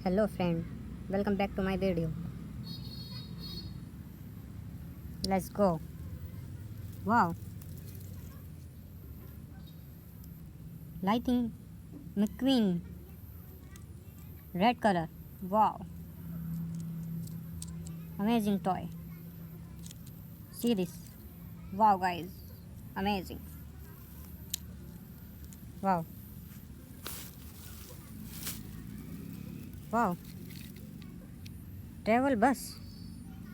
Hello friend, welcome back to my video. Let's go. Wow. Lighting McQueen. Red color. Wow. Amazing toy. See this. Wow guys. Amazing. Wow. Wow. Travel bus.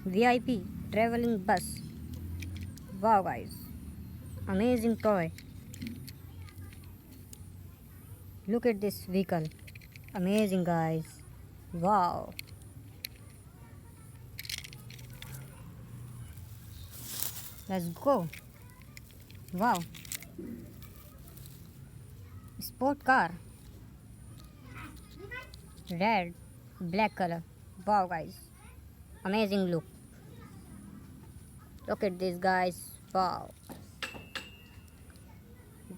VIP traveling bus. Wow guys. Amazing toy. Look at this vehicle. Amazing guys. Wow. Let's go. Wow. Sport car. Red, black color. Wow guys. Amazing look. Look at this guys. Wow.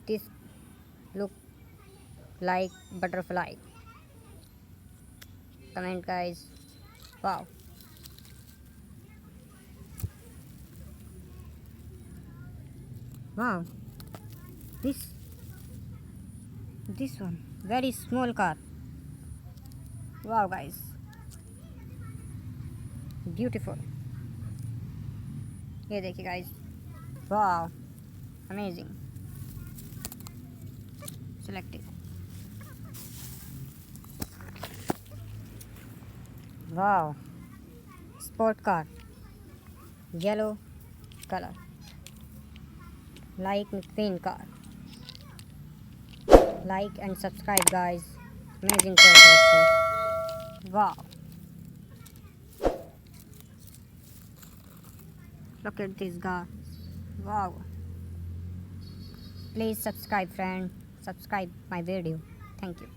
This look like butterfly. Comment guys. Wow. Wow. This one very small car. Wow guys. Beautiful. ये देखिए guys. Wow. Amazing. Select it. Wow. Sport car. Yellow color. Like McQueen car. Like and subscribe guys. Amazing toy collection. Wow. Look at this guy. Wow. Please subscribe friend. Subscribe my video. Thank you.